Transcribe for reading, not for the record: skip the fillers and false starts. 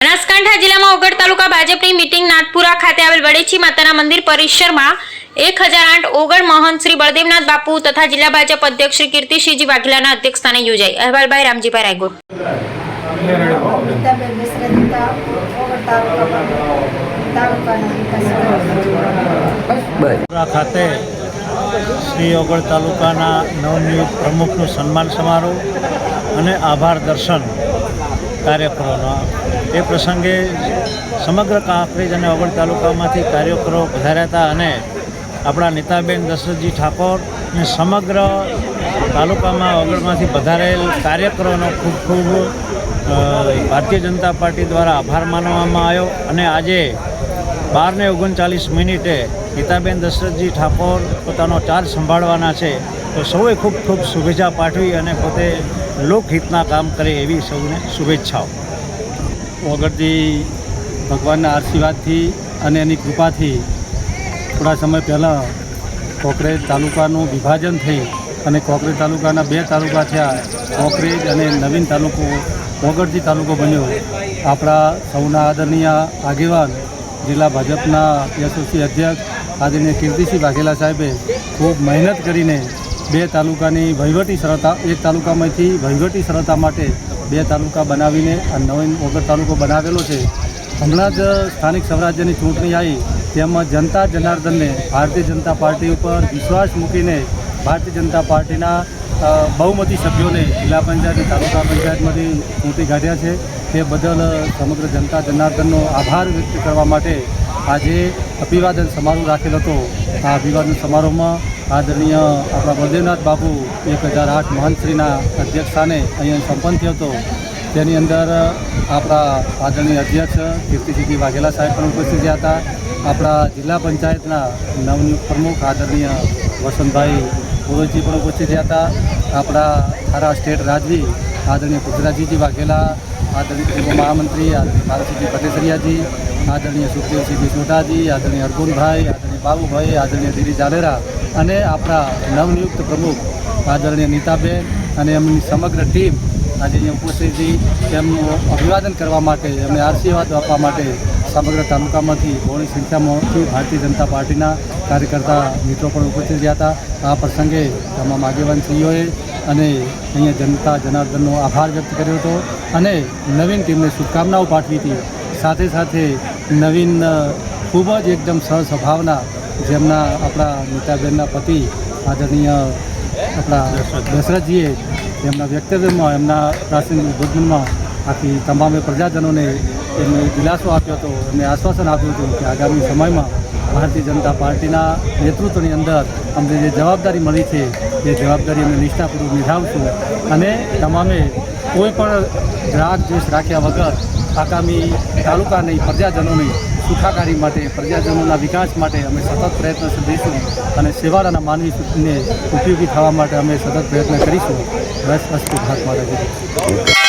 બનાસકાંઠા જિલ્લામાં ઓગળ તાલુકા ભાજપની મીટિંગ નાથપુરા ખાતે આવેલ વડેચી માતાના મંદિર પરિસરમાં 1008 ઓગળ મહંત શ્રી બળદેવનાથ બાપુ તથા જિલ્લા ભાજપ અધ્યક્ષ શ્રી કીર્તિસિંહજી વાઘેલાના અધ્યક્ષસ્થાને યોજાઈ। અહેવાલભાઈ રામજીભાઈ રાયગોર। ખાતે શ્રી ઓગળ તાલુકાના નવનિયુક્ત પ્રમુખનું સન્માન સમારોહ અને આભાર દર્શન કાર્યક્રમોનો એ પ્રસંગે સમગ્ર કાંકરેજ અને ઓગળ તાલુકામાંથી કાર્યકરો પધાર્યા હતા અને આપણા નીતાબેન દશરથજી ઠાકોરને સમગ્ર તાલુકામાં ઓગળમાંથી પધારેલ કાર્યકરોનો ખૂબ ખૂબ ભારતીય જનતા પાર્ટી દ્વારા આભાર માનવામાં આવ્યો અને આજે 12:39 નીતાબેન દશરથજી ઠાકોર પોતાનો ચાર્જ સંભાળવાના છે, તો સૌએ ખૂબ ખૂબ શુભેચ્છા પાઠવી અને પોતે લોકહિતના કામ કરે એવી સૌને શુભેચ્છાઓ। ઓગળથી ભગવાનના આશીર્વાદથી અને એની કૃપાથી થોડા સમય પહેલાં કોકરેજ તાલુકાનું વિભાજન થઈ અને કોકરેજ તાલુકાના 2 તાલુકા થયા। કોકરેજ અને નવીન તાલુકો ઓગળથી તાલુકો બન્યો। આપણા સૌના આદરણીય આગેવાન જિલ્લા ભાજપના યશસ્વી અધ્યક્ષ આદરણીય કીર્તિસિંહ વાઘેલા સાહેબે ખૂબ મહેનત કરીને 2 તાલુકાની વહીવટી સરળતા, એક તાલુકામાંથી વહીવટી સરળતા માટે 2 તાલુકા બનાવીને આ નવીન ઓગળ તાલુકો બનાવેલો છે। હમણાં જ સ્થાનિક સ્વરાજ્યની ચૂંટણી આવી તેમાં જનતા જનાર્દનને ભારતીય જનતા પાર્ટી ઉપર વિશ્વાસ મૂકીને ભારતીય જનતા પાર્ટીના બહુમતી સભ્યોને જિલ્લા પંચાયત તાલુકા પંચાયતમાંથી ચૂંટી કાઢ્યા છે। તે બદલ સમગ્ર જનતા જનાર્દનનો આભાર વ્યક્ત કરવા માટે આજે અભિવાદન સમારોહ રાખેલ હતો। આ અભિવાદન સમારોહમાં આદરણીય આપણા બળદેવનાથ બાપુ 1008 મહંતશ્રીના અધ્યક્ષસ્થાને અહીંયા સંપન્ન થયો હતો। તેની અંદર આપણા આદરણીય અધ્યક્ષ કીર્તિસિંહજી વાઘેલા સાહેબ પણ ઉપસ્થિત રહ્યા હતા। આપણા જિલ્લા પંચાયતના નવનિયુક્ત પ્રમુખ આદરણીય વસંતભાઈ પુરોહિતજી પણ ઉપસ્થિત રહ્યા હતા। આપણા થારા સ્ટેટ રાજવી આદરણીય પૃથ્વીરાજજી વાઘેલા, આદરણીય મહામંત્રી આદરણીય ભારતસિંહજી પટેસરિયાજી, આદરણીય સુખદેવસિંહજી સોઢાજી, આદરણીય અર્જુનભાઈ, આદરણીય બાબુભાઈ, આદરણીય દિલીપ જાલેરા અને આપણા નવનિયુક્ત પ્રમુખ આદરણીય નીતાબેન અને એમની સમગ્ર ટીમ આજે અહીંયા ઉપસ્થિત હતી। તેમનું અભિવાદન કરવા માટે, એમને આશીર્વાદ આપવા માટે સમગ્ર તાલુકામાંથી બહોળી સંખ્યામાંથી ભારતીય જનતા પાર્ટીના કાર્યકર્તા મિત્રો પણ ઉપસ્થિત રહ્યા હતા। આ પ્રસંગે તમામ આગેવાનશ્રીઓએ અને અહીંયા જનતા જનાર્દનનો આભાર વ્યક્ત કર્યો હતો અને નવીન ટીમને શુભકામનાઓ પાઠવી હતી। સાથે સાથે નવીન ખૂબ જ એકદમ સહ સ્વભાવના, જેમના આપણા નીતાબેનના પતિ આદરણીય આપણા દશરથજીએ એમના વ્યક્તવ્યમાં, એમના પ્રાચીન ઉદ્બોધનમાં આખી તમામે પ્રજાજનોને એમને દિલાસો આપ્યો હતો, એમને આશ્વાસન આપ્યું હતું કે આગામી સમયમાં ભારતીય જનતા પાર્ટીના નેતૃત્વની અંદર અમને જે જવાબદારી મળી છે એ જવાબદારી અમે નિષ્ઠાપૂર્વક નિભાવશું અને તમામે કોઈ પણ રાગ દ્વેષ રાખ્યા વગર આગામી તાલુકાની પ્રજાજનોની સુખાકારી માટે, પ્રજાજનોના વિકાસ માટે અમે સતત પ્રયત્નશીલ રહીશું અને સેવાળાના માનવીને ઉપયોગી થવા માટે અમે સતત પ્રયત્ન કરીશું। બસ અસ્તુ ભારત માતા કી જય।